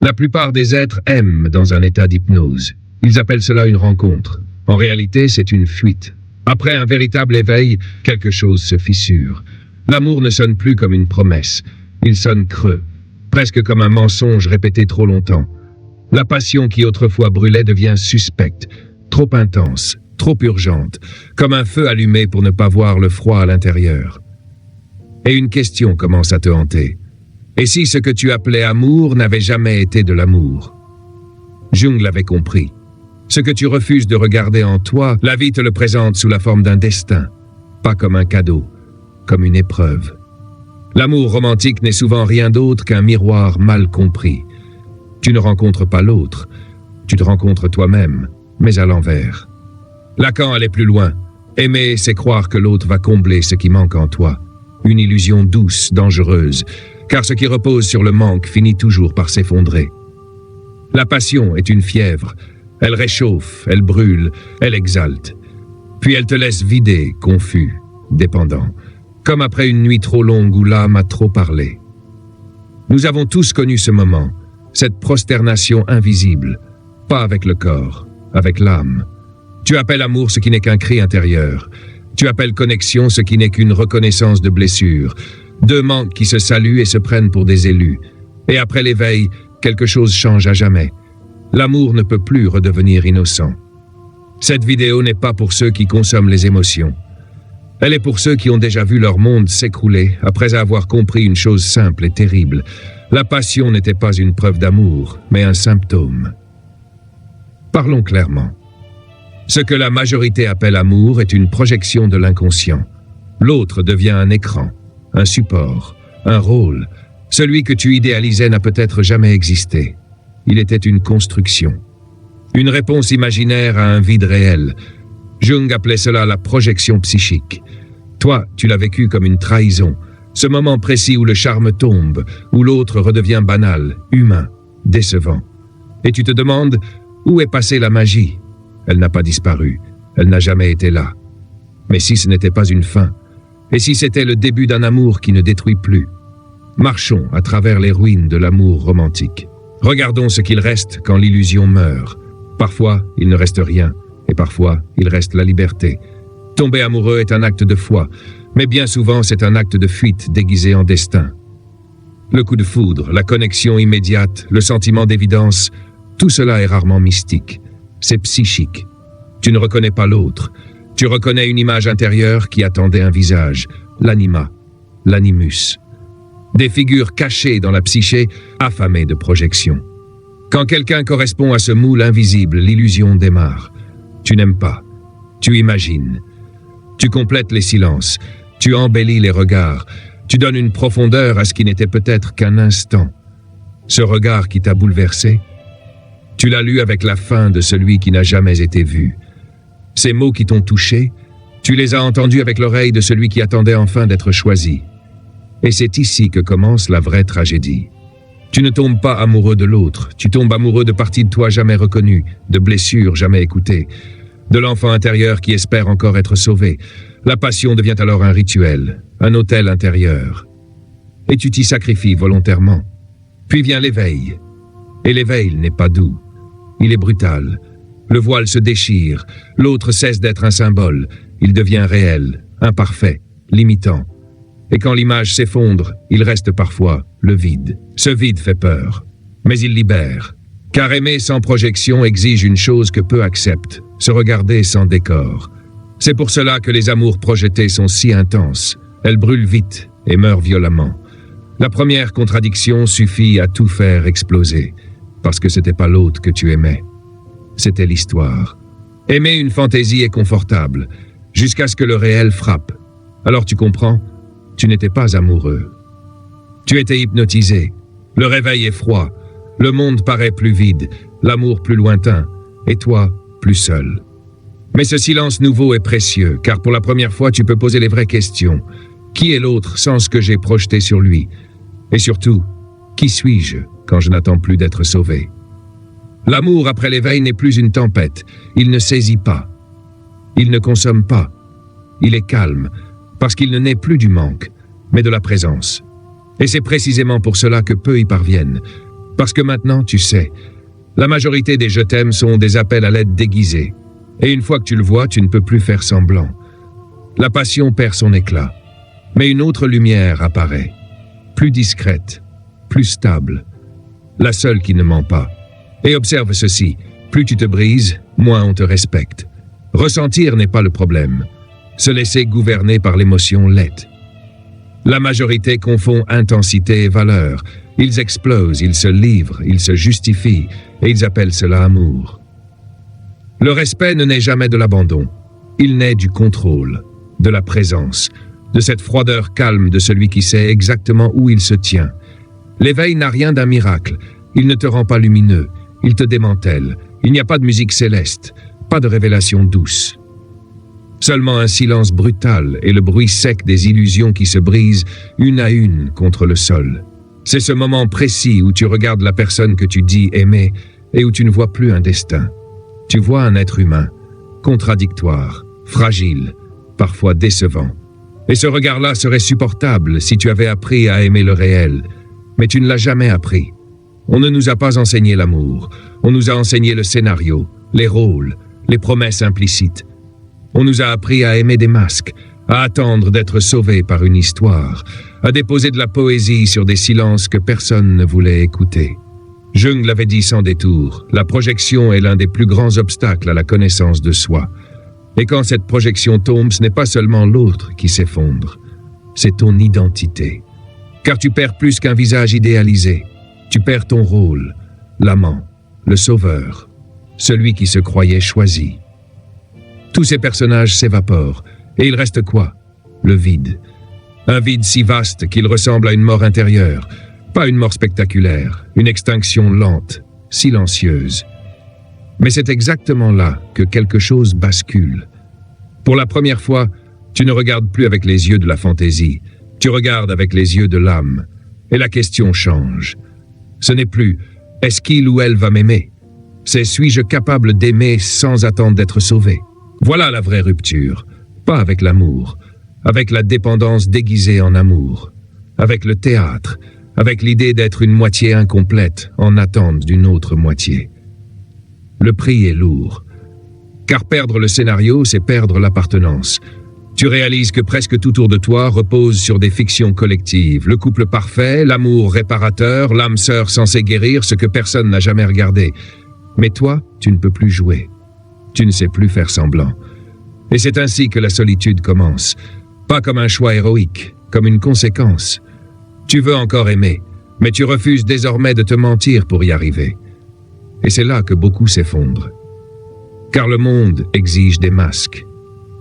La plupart des êtres aiment dans un état d'hypnose. Ils appellent cela une rencontre. En réalité, c'est une fuite. Après un véritable éveil, quelque chose se fissure. L'amour ne sonne plus comme une promesse. Il sonne creux, presque comme un mensonge répété trop longtemps. La passion qui autrefois brûlait devient suspecte, trop intense, trop urgente, comme un feu allumé pour ne pas voir le froid à l'intérieur. Et une question commence à te hanter. Et si ce que tu appelais amour n'avait jamais été de l'amour? Jung l'avait compris. Ce que tu refuses de regarder en toi, la vie te le présente sous la forme d'un destin, pas comme un cadeau, comme une épreuve. L'amour romantique n'est souvent rien d'autre qu'un miroir mal compris. Tu ne rencontres pas l'autre, tu te rencontres toi-même, mais à l'envers. Lacan allait plus loin. Aimer, c'est croire que l'autre va combler ce qui manque en toi. Une illusion douce, dangereuse, car ce qui repose sur le manque finit toujours par s'effondrer. La passion est une fièvre. Elle réchauffe, elle brûle, elle exalte. Puis elle te laisse vidé, confus, dépendant, comme après une nuit trop longue où l'âme a trop parlé. Nous avons tous connu ce moment, cette prosternation invisible, pas avec le corps, avec l'âme. Tu appelles amour ce qui n'est qu'un cri intérieur. Tu appelles connexion ce qui n'est qu'une reconnaissance de blessure. Deux manques qui se saluent et se prennent pour des élus. Et après l'éveil, quelque chose change à jamais. L'amour ne peut plus redevenir innocent. Cette vidéo n'est pas pour ceux qui consomment les émotions. Elle est pour ceux qui ont déjà vu leur monde s'écrouler après avoir compris une chose simple et terrible. La passion n'était pas une preuve d'amour, mais un symptôme. Parlons clairement. Ce que la majorité appelle amour est une projection de l'inconscient. L'autre devient un écran, un support, un rôle. Celui que tu idéalisais n'a peut-être jamais existé. Il était une construction. Une réponse imaginaire à un vide réel. Jung appelait cela la projection psychique. Toi, tu l'as vécu comme une trahison. Ce moment précis où le charme tombe, où l'autre redevient banal, humain, décevant. Et tu te demandes, où est passée la magie? Elle n'a pas disparu. Elle n'a jamais été là. Mais si ce n'était pas une fin? Et si c'était le début d'un amour qui ne détruit plus? Marchons à travers les ruines de l'amour romantique. Regardons ce qu'il reste quand l'illusion meurt. Parfois, il ne reste rien, et parfois, il reste la liberté. Tomber amoureux est un acte de foi, mais bien souvent, c'est un acte de fuite déguisé en destin. Le coup de foudre, la connexion immédiate, le sentiment d'évidence, tout cela est rarement mystique. C'est psychique. Tu ne reconnais pas l'autre. Tu reconnais une image intérieure qui attendait un visage, l'anima, l'animus. Des figures cachées dans la psyché, affamées de projection. Quand quelqu'un correspond à ce moule invisible, l'illusion démarre. Tu n'aimes pas. Tu imagines. Tu complètes les silences. Tu embellis les regards. Tu donnes une profondeur à ce qui n'était peut-être qu'un instant. Ce regard qui t'a bouleversé, tu l'as lu avec la fin de celui qui n'a jamais été vu. Ces mots qui t'ont touché, tu les as entendus avec l'oreille de celui qui attendait enfin d'être choisi. Et c'est ici que commence la vraie tragédie. Tu ne tombes pas amoureux de l'autre, tu tombes amoureux de parties de toi jamais reconnues, de blessures jamais écoutées, de l'enfant intérieur qui espère encore être sauvé. La passion devient alors un rituel, un autel intérieur. Et tu t'y sacrifies volontairement. Puis vient l'éveil. Et l'éveil n'est pas doux. Il est brutal. Le voile se déchire, l'autre cesse d'être un symbole, il devient réel, imparfait, limitant. Et quand l'image s'effondre, il reste parfois le vide. Ce vide fait peur, mais il libère. Car aimer sans projection exige une chose que peu acceptent, se regarder sans décor. C'est pour cela que les amours projetés sont si intenses. Elles brûlent vite et meurent violemment. La première contradiction suffit à tout faire exploser, parce que c'était pas l'autre que tu aimais. C'était l'histoire. Aimer une fantaisie est confortable, jusqu'à ce que le réel frappe. Alors tu comprends, tu n'étais pas amoureux. Tu étais hypnotisé. Le réveil est froid. Le monde paraît plus vide, l'amour plus lointain, et toi, plus seul. Mais ce silence nouveau est précieux, car pour la première fois, tu peux poser les vraies questions. Qui est l'autre sans ce que j'ai projeté sur lui? Et surtout, qui suis-je quand je n'attends plus d'être sauvé? L'amour après l'éveil n'est plus une tempête. Il ne saisit pas. Il ne consomme pas. Il est calme, parce qu'il ne naît plus du manque, mais de la présence. Et c'est précisément pour cela que peu y parviennent. Parce que maintenant, tu sais, la majorité des « je t'aime » sont des appels à l'aide déguisés. Et une fois que tu le vois, tu ne peux plus faire semblant. La passion perd son éclat. Mais une autre lumière apparaît. Plus discrète, plus stable. La seule qui ne ment pas. Et observe ceci, plus tu te brises, moins on te respecte. Ressentir n'est pas le problème. Se laisser gouverner par l'émotion l'est. La majorité confond intensité et valeur. Ils explosent, ils se livrent, ils se justifient, et ils appellent cela amour. Le respect ne naît jamais de l'abandon. Il naît du contrôle, de la présence, de cette froideur calme de celui qui sait exactement où il se tient. L'éveil n'a rien d'un miracle. Il ne te rend pas lumineux. Il te démantèle. Il n'y a pas de musique céleste, pas de révélation douce. Seulement un silence brutal et le bruit sec des illusions qui se brisent une à une contre le sol. C'est ce moment précis où tu regardes la personne que tu dis aimer et où tu ne vois plus un destin. Tu vois un être humain, contradictoire, fragile, parfois décevant. Et ce regard-là serait supportable si tu avais appris à aimer le réel. Mais tu ne l'as jamais appris. On ne nous a pas enseigné l'amour. On nous a enseigné le scénario, les rôles, les promesses implicites. On nous a appris à aimer des masques, à attendre d'être sauvés par une histoire, à déposer de la poésie sur des silences que personne ne voulait écouter. Jung l'avait dit sans détour, la projection est l'un des plus grands obstacles à la connaissance de soi. Et quand cette projection tombe, ce n'est pas seulement l'autre qui s'effondre, c'est ton identité. Car tu perds plus qu'un visage idéalisé. Tu perds ton rôle, l'amant, le sauveur, celui qui se croyait choisi. Tous ces personnages s'évaporent, et il reste quoi? Le vide. Un vide si vaste qu'il ressemble à une mort intérieure, pas une mort spectaculaire, une extinction lente, silencieuse. Mais c'est exactement là que quelque chose bascule. Pour la première fois, tu ne regardes plus avec les yeux de la fantaisie, tu regardes avec les yeux de l'âme, et la question change. Ce n'est plus « est-ce qu'il ou elle va m'aimer ?» C'est « suis-je capable d'aimer sans attendre d'être sauvé ?» Voilà la vraie rupture, pas avec l'amour, avec la dépendance déguisée en amour, avec le théâtre, avec l'idée d'être une moitié incomplète en attente d'une autre moitié. Le prix est lourd, car perdre le scénario, c'est perdre l'appartenance. Tu réalises que presque tout autour de toi repose sur des fictions collectives, le couple parfait, l'amour réparateur, l'âme sœur censée guérir ce que personne n'a jamais regardé. Mais toi, tu ne peux plus jouer. Tu ne sais plus faire semblant. Et c'est ainsi que la solitude commence. Pas comme un choix héroïque, comme une conséquence. Tu veux encore aimer, mais tu refuses désormais de te mentir pour y arriver. Et c'est là que beaucoup s'effondrent. Car le monde exige des masques.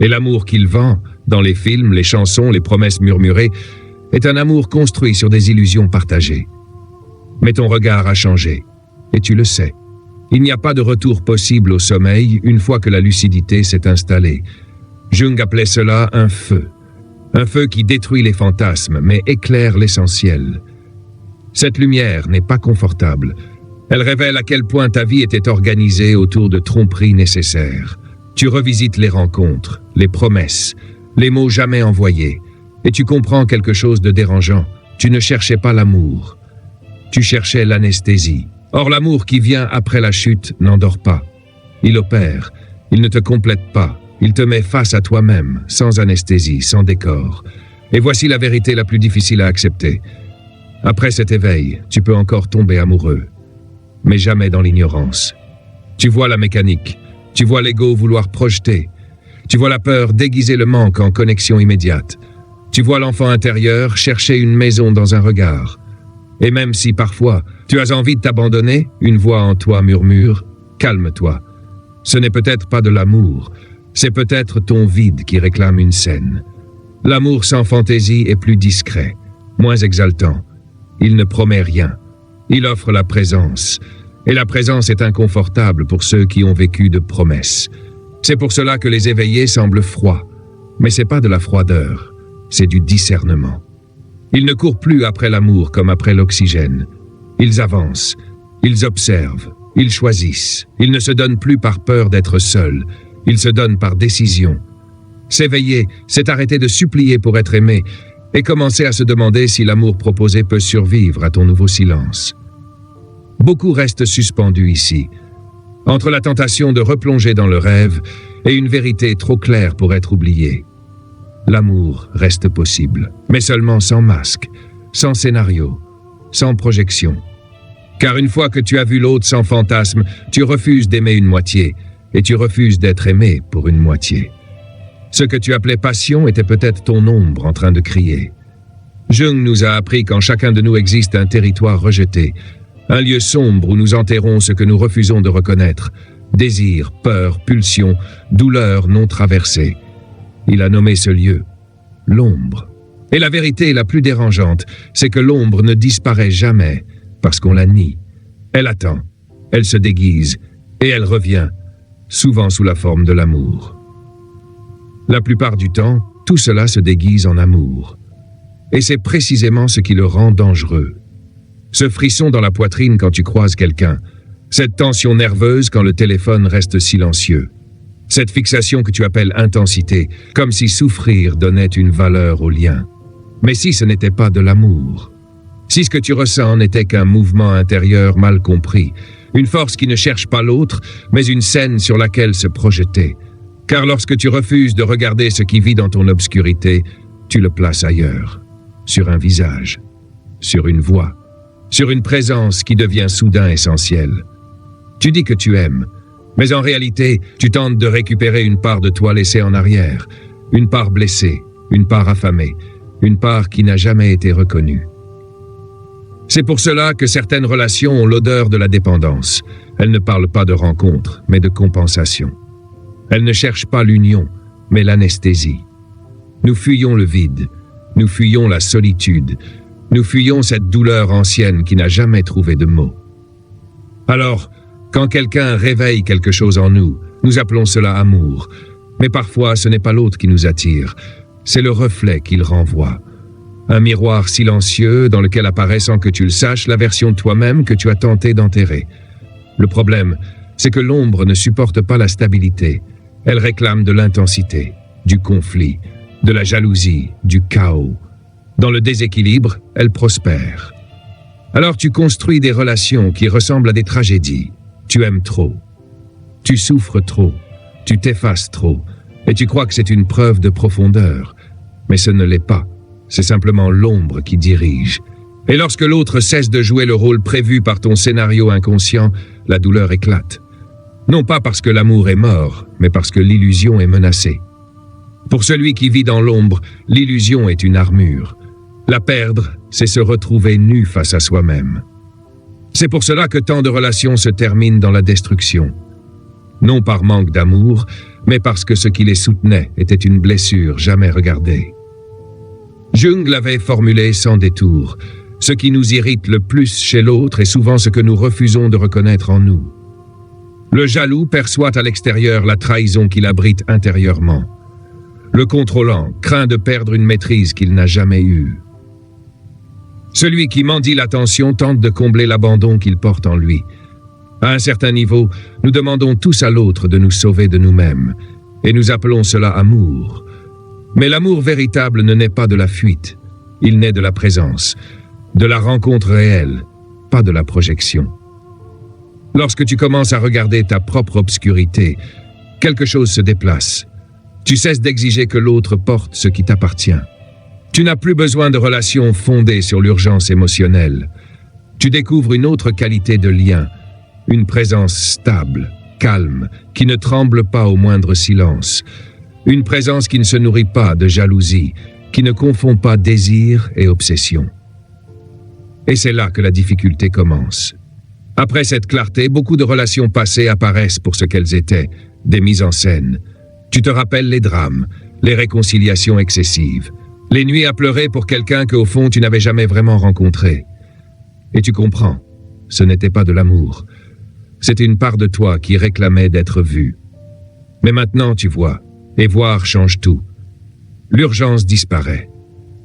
Et l'amour qu'il vend, dans les films, les chansons, les promesses murmurées, est un amour construit sur des illusions partagées. Mais ton regard a changé, et tu le sais. Il n'y a pas de retour possible au sommeil une fois que la lucidité s'est installée. Jung appelait cela un feu qui détruit les fantasmes, mais éclaire l'essentiel. Cette lumière n'est pas confortable. Elle révèle à quel point ta vie était organisée autour de tromperies nécessaires. Tu revisites les rencontres, les promesses, les mots jamais envoyés, et tu comprends quelque chose de dérangeant. Tu ne cherchais pas l'amour, tu cherchais l'anesthésie. Or l'amour qui vient après la chute n'endort pas. Il opère, il ne te complète pas, il te met face à toi-même, sans anesthésie, sans décor. Et voici la vérité la plus difficile à accepter. Après cet éveil, tu peux encore tomber amoureux, mais jamais dans l'ignorance. Tu vois la mécanique, tu vois l'ego vouloir projeter, tu vois la peur déguiser le manque en connexion immédiate, tu vois l'enfant intérieur chercher une maison dans un regard. Et même si parfois tu as envie de t'abandonner, une voix en toi murmure « Calme-toi ». Ce n'est peut-être pas de l'amour, c'est peut-être ton vide qui réclame une scène. L'amour sans fantaisie est plus discret, moins exaltant. Il ne promet rien, il offre la présence. Et la présence est inconfortable pour ceux qui ont vécu de promesses. C'est pour cela que les éveillés semblent froids. Mais c'est pas de la froideur, c'est du discernement. Ils ne courent plus après l'amour comme après l'oxygène. Ils avancent, ils observent, ils choisissent. Ils ne se donnent plus par peur d'être seuls, ils se donnent par décision. S'éveiller, c'est arrêter de supplier pour être aimé et commencer à se demander si l'amour proposé peut survivre à ton nouveau silence. Beaucoup restent suspendus ici, entre la tentation de replonger dans le rêve et une vérité trop claire pour être oubliée. L'amour reste possible, mais seulement sans masque, sans scénario, sans projection. Car une fois que tu as vu l'autre sans fantasme, tu refuses d'aimer une moitié, et tu refuses d'être aimé pour une moitié. Ce que tu appelais passion était peut-être ton ombre en train de crier. Jung nous a appris qu'en chacun de nous existe un territoire rejeté, un lieu sombre où nous enterrons ce que nous refusons de reconnaître, désir, peur, pulsion, douleur non traversée. Il a nommé ce lieu l'ombre. Et la vérité la plus dérangeante, c'est que l'ombre ne disparaît jamais parce qu'on la nie. Elle attend, elle se déguise et elle revient, souvent sous la forme de l'amour. La plupart du temps, tout cela se déguise en amour. Et c'est précisément ce qui le rend dangereux. Ce frisson dans la poitrine quand tu croises quelqu'un, cette tension nerveuse quand le téléphone reste silencieux, cette fixation que tu appelles intensité, comme si souffrir donnait une valeur au lien. Mais si ce n'était pas de l'amour, si ce que tu ressens n'était qu'un mouvement intérieur mal compris, une force qui ne cherche pas l'autre, mais une scène sur laquelle se projeter, car lorsque tu refuses de regarder ce qui vit dans ton obscurité, tu le places ailleurs, sur un visage, sur une voix, sur une présence qui devient soudain essentielle. Tu dis que tu aimes, mais en réalité, tu tentes de récupérer une part de toi laissée en arrière, une part blessée, une part affamée, une part qui n'a jamais été reconnue. C'est pour cela que certaines relations ont l'odeur de la dépendance. Elles ne parlent pas de rencontre, mais de compensation. Elles ne cherchent pas l'union, mais l'anesthésie. Nous fuyons le vide, nous fuyons la solitude, nous fuyons cette douleur ancienne qui n'a jamais trouvé de mots. Alors, quand quelqu'un réveille quelque chose en nous, nous appelons cela amour. Mais parfois, ce n'est pas l'autre qui nous attire, c'est le reflet qu'il renvoie. Un miroir silencieux dans lequel apparaît sans que tu le saches la version de toi-même que tu as tenté d'enterrer. Le problème, c'est que l'ombre ne supporte pas la stabilité. Elle réclame de l'intensité, du conflit, de la jalousie, du chaos. Dans le déséquilibre, elle prospère. Alors tu construis des relations qui ressemblent à des tragédies. Tu aimes trop. Tu souffres trop. Tu t'effaces trop. Et tu crois que c'est une preuve de profondeur. Mais ce ne l'est pas. C'est simplement l'ombre qui dirige. Et lorsque l'autre cesse de jouer le rôle prévu par ton scénario inconscient, la douleur éclate. Non pas parce que l'amour est mort, mais parce que l'illusion est menacée. Pour celui qui vit dans l'ombre, l'illusion est une armure. La perdre, c'est se retrouver nu face à soi-même. C'est pour cela que tant de relations se terminent dans la destruction. Non par manque d'amour, mais parce que ce qui les soutenait était une blessure jamais regardée. Jung l'avait formulé sans détour. Ce qui nous irrite le plus chez l'autre est souvent ce que nous refusons de reconnaître en nous. Le jaloux perçoit à l'extérieur la trahison qu'il abrite intérieurement. Le contrôlant craint de perdre une maîtrise qu'il n'a jamais eue. Celui qui mendie l'attention tente de combler l'abandon qu'il porte en lui. À un certain niveau, nous demandons tous à l'autre de nous sauver de nous-mêmes, et nous appelons cela amour. Mais l'amour véritable ne naît pas de la fuite, il naît de la présence, de la rencontre réelle, pas de la projection. Lorsque tu commences à regarder ta propre obscurité, quelque chose se déplace. Tu cesses d'exiger que l'autre porte ce qui t'appartient. Tu n'as plus besoin de relations fondées sur l'urgence émotionnelle. Tu découvres une autre qualité de lien, une présence stable, calme, qui ne tremble pas au moindre silence. Une présence qui ne se nourrit pas de jalousie, qui ne confond pas désir et obsession. Et c'est là que la difficulté commence. Après cette clarté, beaucoup de relations passées apparaissent pour ce qu'elles étaient, des mises en scène. Tu te rappelles les drames, les réconciliations excessives, les nuits à pleurer pour quelqu'un qu'au fond tu n'avais jamais vraiment rencontré. Et tu comprends, ce n'était pas de l'amour. C'était une part de toi qui réclamait d'être vue. Mais maintenant tu vois, et voir change tout. L'urgence disparaît.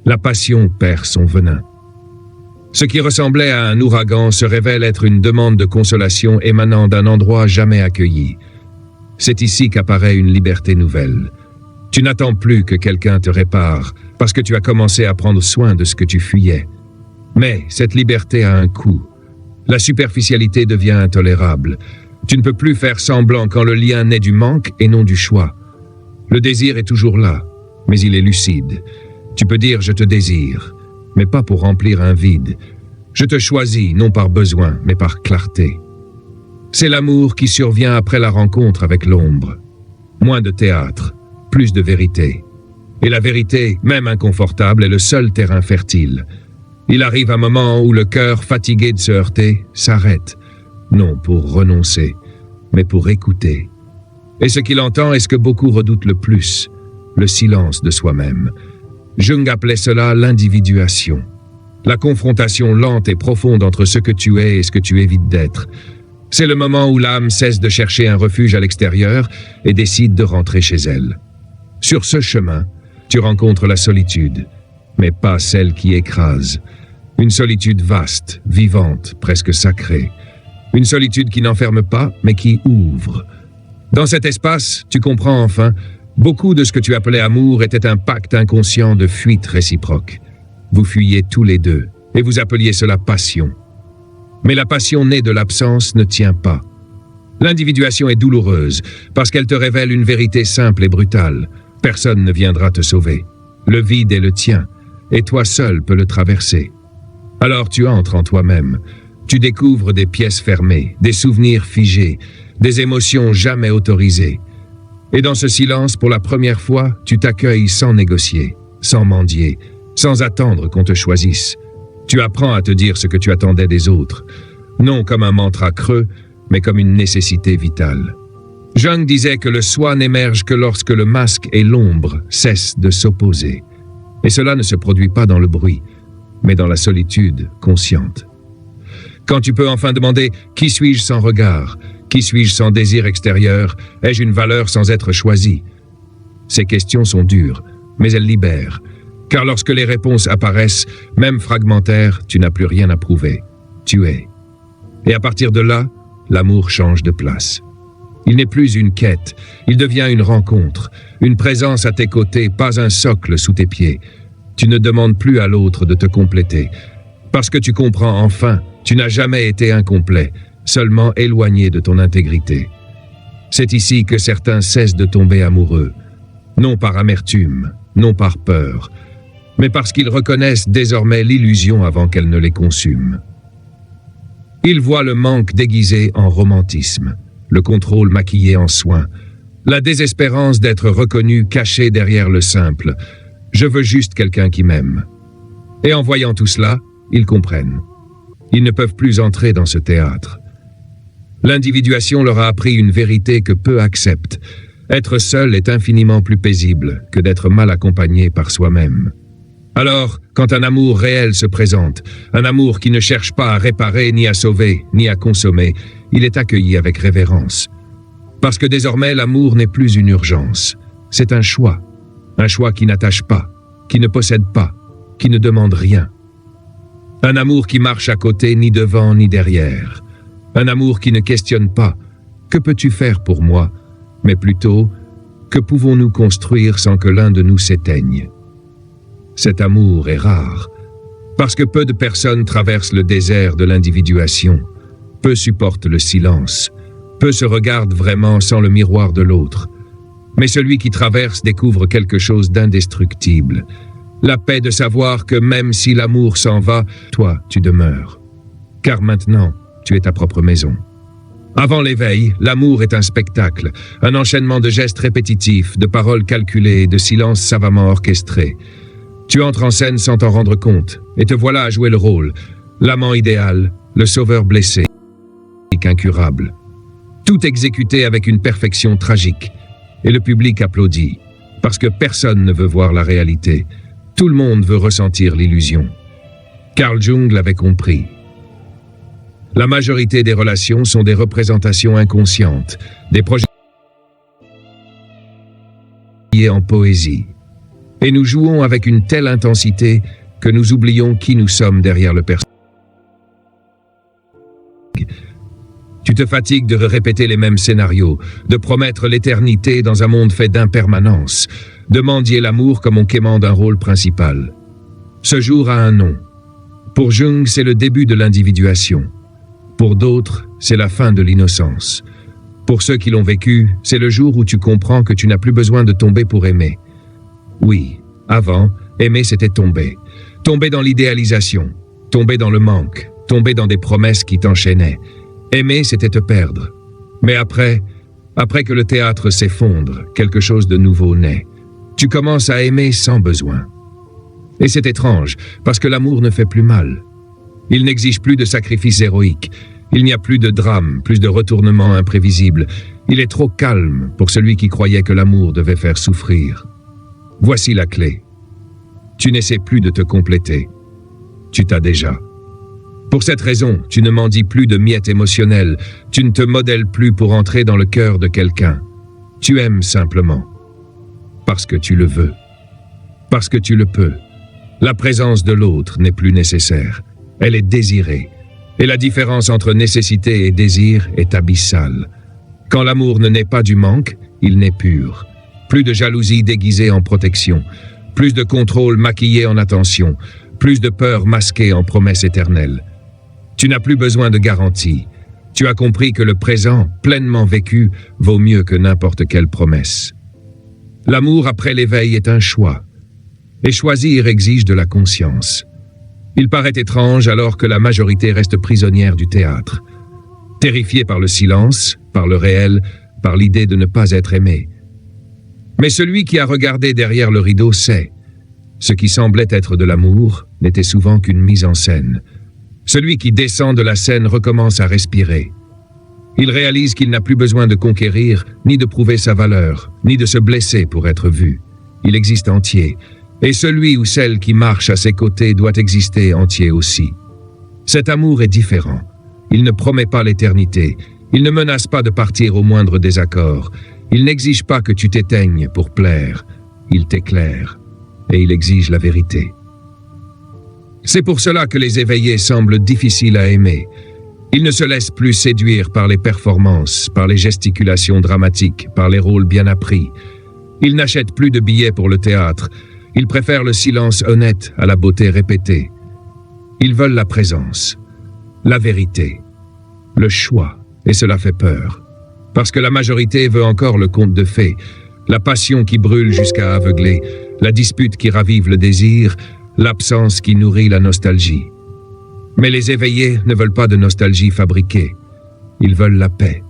La passion perd son venin. Ce qui ressemblait à un ouragan se révèle être une demande de consolation émanant d'un endroit jamais accueilli. C'est ici qu'apparaît une liberté nouvelle. Tu n'attends plus que quelqu'un te répare, parce que tu as commencé à prendre soin de ce que tu fuyais. Mais cette liberté a un coût. La superficialité devient intolérable. Tu ne peux plus faire semblant quand le lien naît du manque et non du choix. Le désir est toujours là, mais il est lucide. Tu peux dire « je te désire », mais pas pour remplir un vide. Je te choisis, non par besoin, mais par clarté. C'est l'amour qui survient après la rencontre avec l'ombre. Moins de théâtre, plus de vérité. Et la vérité, même inconfortable, est le seul terrain fertile. Il arrive un moment où le cœur, fatigué de se heurter, s'arrête. Non pour renoncer, mais pour écouter. Et ce qu'il entend est ce que beaucoup redoutent le plus, le silence de soi-même. Jung appelait cela l'individuation. La confrontation lente et profonde entre ce que tu es et ce que tu évites d'être. C'est le moment où l'âme cesse de chercher un refuge à l'extérieur et décide de rentrer chez elle. Sur ce chemin, tu rencontres la solitude, mais pas celle qui écrase. Une solitude vaste, vivante, presque sacrée. Une solitude qui n'enferme pas, mais qui ouvre. Dans cet espace, tu comprends enfin, beaucoup de ce que tu appelais amour était un pacte inconscient de fuite réciproque. Vous fuyiez tous les deux, et vous appeliez cela passion. Mais la passion née de l'absence ne tient pas. L'individuation est douloureuse, parce qu'elle te révèle une vérité simple et brutale. Personne ne viendra te sauver. Le vide est le tien, et toi seul peux le traverser. Alors tu entres en toi-même. Tu découvres des pièces fermées, des souvenirs figés, des émotions jamais autorisées. Et dans ce silence, pour la première fois, tu t'accueilles sans négocier, sans mendier, sans attendre qu'on te choisisse. Tu apprends à te dire ce que tu attendais des autres, non comme un mantra creux, mais comme une nécessité vitale. Jung disait que le soi n'émerge que lorsque le masque et l'ombre cessent de s'opposer. Et cela ne se produit pas dans le bruit, mais dans la solitude consciente. Quand tu peux enfin demander « Qui suis-je sans regard ? Qui suis-je sans désir extérieur ? Ai-je une valeur sans être choisi ?» Ces questions sont dures, mais elles libèrent. Car lorsque les réponses apparaissent, même fragmentaires, tu n'as plus rien à prouver. Tu es. Et à partir de là, l'amour change de place. Il n'est plus une quête, il devient une rencontre, une présence à tes côtés, pas un socle sous tes pieds. Tu ne demandes plus à l'autre de te compléter. Parce que tu comprends enfin, tu n'as jamais été incomplet, seulement éloigné de ton intégrité. C'est ici que certains cessent de tomber amoureux, non par amertume, non par peur, mais parce qu'ils reconnaissent désormais l'illusion avant qu'elle ne les consume. Ils voient le manque déguisé en romantisme, le contrôle maquillé en soin, la désespérance d'être reconnu caché derrière le simple « je veux juste quelqu'un qui m'aime ». Et en voyant tout cela, ils comprennent. Ils ne peuvent plus entrer dans ce théâtre. L'individuation leur a appris une vérité que peu acceptent. Être seul est infiniment plus paisible que d'être mal accompagné par soi-même. Alors, quand un amour réel se présente, un amour qui ne cherche pas à réparer, ni à sauver, ni à consommer, il est accueilli avec révérence. Parce que désormais, l'amour n'est plus une urgence. C'est un choix qui n'attache pas, qui ne possède pas, qui ne demande rien. Un amour qui marche à côté, ni devant, ni derrière. Un amour qui ne questionne pas « Que peux-tu faire pour moi ?» mais plutôt « Que pouvons-nous construire sans que l'un de nous s'éteigne ?» Cet amour est rare, parce que peu de personnes traversent le désert de l'individuation, peu supportent le silence, peu se regardent vraiment sans le miroir de l'autre. Mais celui qui traverse découvre quelque chose d'indestructible, la paix de savoir que même si l'amour s'en va, toi, tu demeures. Car maintenant, tu es ta propre maison. Avant l'éveil, l'amour est un spectacle, un enchaînement de gestes répétitifs, de paroles calculées, de silences savamment orchestrés. Tu entres en scène sans t'en rendre compte, et te voilà à jouer le rôle, l'amant idéal, le sauveur blessé, incurable. Tout exécuté avec une perfection tragique. Et le public applaudit, parce que personne ne veut voir la réalité. Tout le monde veut ressentir l'illusion. Carl Jung l'avait compris. La majorité des relations sont des représentations inconscientes, des projets en poésie. Et nous jouons avec une telle intensité que nous oublions qui nous sommes derrière le personnage. Tu te fatigues de répéter les mêmes scénarios, de promettre l'éternité dans un monde fait d'impermanence, de mendier l'amour comme on quémande un rôle principal. Ce jour a un nom. Pour Jung, c'est le début de l'individuation. Pour d'autres, c'est la fin de l'innocence. Pour ceux qui l'ont vécu, c'est le jour où tu comprends que tu n'as plus besoin de tomber pour aimer. Oui, avant, aimer c'était tomber. Tomber dans l'idéalisation, tomber dans le manque, tomber dans des promesses qui t'enchaînaient. Aimer c'était te perdre. Mais après que le théâtre s'effondre, quelque chose de nouveau naît. Tu commences à aimer sans besoin. Et c'est étrange, parce que l'amour ne fait plus mal. Il n'exige plus de sacrifices héroïques. Il n'y a plus de drame, plus de retournements imprévisibles. Il est trop calme pour celui qui croyait que l'amour devait faire souffrir. Voici la clé. Tu n'essaies plus de te compléter. Tu t'as déjà. Pour cette raison, tu ne mendis plus de miettes émotionnelles. Tu ne te modèles plus pour entrer dans le cœur de quelqu'un. Tu aimes simplement. Parce que tu le veux. Parce que tu le peux. La présence de l'autre n'est plus nécessaire. Elle est désirée. Et la différence entre nécessité et désir est abyssale. Quand l'amour ne naît pas du manque, il naît pur. Plus de jalousie déguisée en protection. Plus de contrôle maquillé en attention. Plus de peur masquée en promesse éternelle. Tu n'as plus besoin de garantie. Tu as compris que le présent, pleinement vécu, vaut mieux que n'importe quelle promesse. L'amour après l'éveil est un choix. Et choisir exige de la conscience. Il paraît étrange alors que la majorité reste prisonnière du théâtre. Terrifiée par le silence, par le réel, par l'idée de ne pas être aimé. Mais celui qui a regardé derrière le rideau sait. Ce qui semblait être de l'amour n'était souvent qu'une mise en scène. Celui qui descend de la scène recommence à respirer. Il réalise qu'il n'a plus besoin de conquérir, ni de prouver sa valeur, ni de se blesser pour être vu. Il existe entier. Et celui ou celle qui marche à ses côtés doit exister entier aussi. Cet amour est différent. Il ne promet pas l'éternité. Il ne menace pas de partir au moindre désaccord. Il n'exige pas que tu t'éteignes pour plaire. Il t'éclaire. Et il exige la vérité. C'est pour cela que les éveillés semblent difficiles à aimer. Ils ne se laissent plus séduire par les performances, par les gesticulations dramatiques, par les rôles bien appris. Ils n'achètent plus de billets pour le théâtre. Ils préfèrent le silence honnête à la beauté répétée. Ils veulent la présence, la vérité, le choix, et cela fait peur. Parce que la majorité veut encore le conte de fées, la passion qui brûle jusqu'à aveugler, la dispute qui ravive le désir, l'absence qui nourrit la nostalgie. Mais les éveillés ne veulent pas de nostalgie fabriquée. Ils veulent la paix.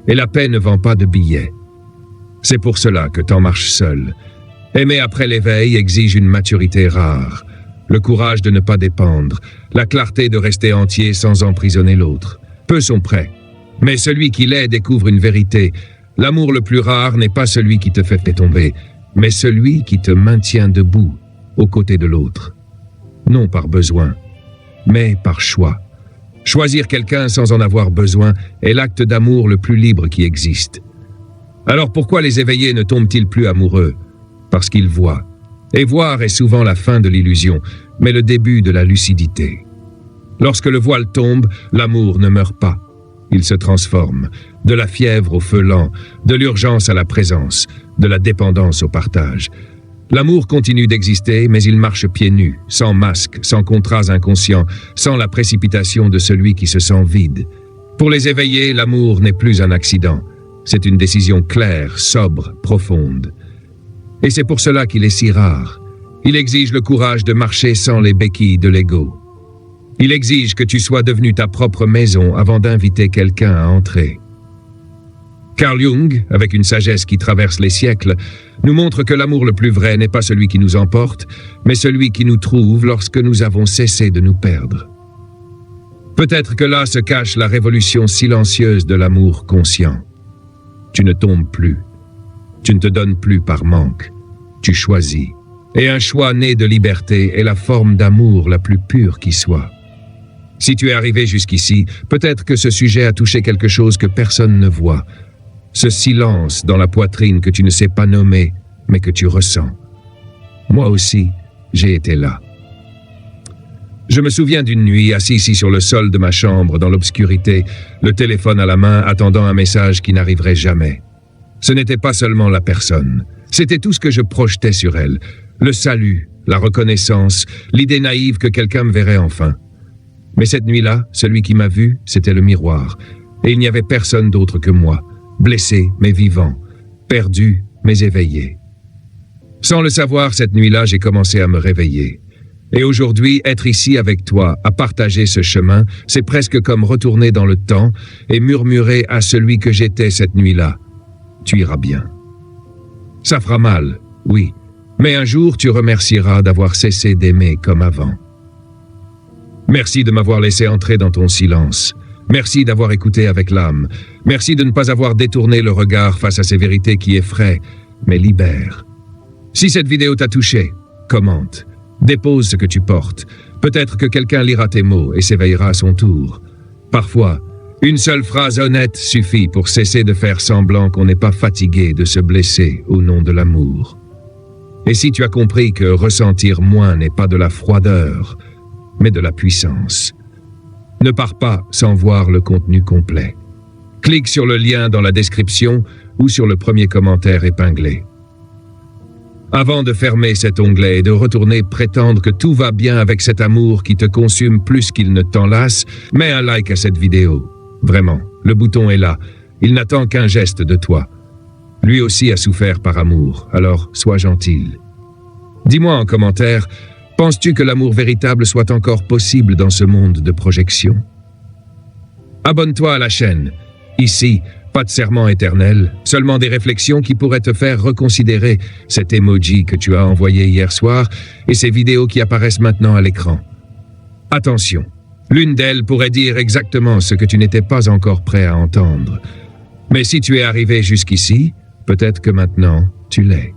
Et la paix ne vend pas de billets. C'est pour cela que t'en marches seul. Aimer après l'éveil exige une maturité rare, le courage de ne pas dépendre, la clarté de rester entier sans emprisonner l'autre. Peu sont prêts, mais celui qui l'est découvre une vérité. L'amour le plus rare n'est pas celui qui te fait tomber, mais celui qui te maintient debout, aux côtés de l'autre. Non par besoin, mais par choix. Choisir quelqu'un sans en avoir besoin est l'acte d'amour le plus libre qui existe. Alors pourquoi les éveillés ne tombent-ils plus amoureux ? Parce qu'ils voient. Et voir est souvent la fin de l'illusion, mais le début de la lucidité. Lorsque le voile tombe, l'amour ne meurt pas. Il se transforme, de la fièvre au feu lent, de l'urgence à la présence, de la dépendance au partage. L'amour continue d'exister, mais il marche pieds nus, sans masque, sans contrats inconscients, sans la précipitation de celui qui se sent vide. Pour les éveillés, l'amour n'est plus un accident. C'est une décision claire, sobre, profonde. Et c'est pour cela qu'il est si rare. Il exige le courage de marcher sans les béquilles de l'ego. Il exige que tu sois devenu ta propre maison avant d'inviter quelqu'un à entrer. Carl Jung, avec une sagesse qui traverse les siècles, nous montre que l'amour le plus vrai n'est pas celui qui nous emporte, mais celui qui nous trouve lorsque nous avons cessé de nous perdre. Peut-être que là se cache la révolution silencieuse de l'amour conscient. Tu ne tombes plus. Tu ne te donnes plus par manque. Tu choisis. Et un choix né de liberté est la forme d'amour la plus pure qui soit. Si tu es arrivé jusqu'ici, peut-être que ce sujet a touché quelque chose que personne ne voit. Ce silence dans la poitrine que tu ne sais pas nommer, mais que tu ressens. Moi aussi, j'ai été là. Je me souviens d'une nuit, assis ici sur le sol de ma chambre, dans l'obscurité, le téléphone à la main, attendant un message qui n'arriverait jamais. Ce n'était pas seulement la personne, c'était tout ce que je projetais sur elle. Le salut, la reconnaissance, l'idée naïve que quelqu'un me verrait enfin. Mais cette nuit-là, celui qui m'a vu, c'était le miroir. Et il n'y avait personne d'autre que moi, blessé mais vivant, perdu mais éveillé. Sans le savoir, cette nuit-là, j'ai commencé à me réveiller. Et aujourd'hui, être ici avec toi, à partager ce chemin, c'est presque comme retourner dans le temps et murmurer à celui que j'étais cette nuit-là. Tu iras bien. Ça fera mal, oui, mais un jour tu remercieras d'avoir cessé d'aimer comme avant. Merci de m'avoir laissé entrer dans ton silence. Merci d'avoir écouté avec l'âme. Merci de ne pas avoir détourné le regard face à ces vérités qui effraient, mais libèrent. Si cette vidéo t'a touché, commente. Dépose ce que tu portes. Peut-être que quelqu'un lira tes mots et s'éveillera à son tour. Parfois, une seule phrase honnête suffit pour cesser de faire semblant qu'on n'est pas fatigué de se blesser au nom de l'amour. Et si tu as compris que ressentir moins n'est pas de la froideur, mais de la puissance, ne pars pas sans voir le contenu complet. Clique sur le lien dans la description ou sur le premier commentaire épinglé. Avant de fermer cet onglet et de retourner prétendre que tout va bien avec cet amour qui te consume plus qu'il ne t'enlace, mets un like à cette vidéo. Vraiment, le bouton est là. Il n'attend qu'un geste de toi. Lui aussi a souffert par amour, alors sois gentil. Dis-moi en commentaire, penses-tu que l'amour véritable soit encore possible dans ce monde de projection? Abonne-toi à la chaîne. Ici, pas de serment éternel, seulement des réflexions qui pourraient te faire reconsidérer cet emoji que tu as envoyé hier soir et ces vidéos qui apparaissent maintenant à l'écran. Attention, l'une d'elles pourrait dire exactement ce que tu n'étais pas encore prêt à entendre. Mais si tu es arrivé jusqu'ici, peut-être que maintenant, tu l'es.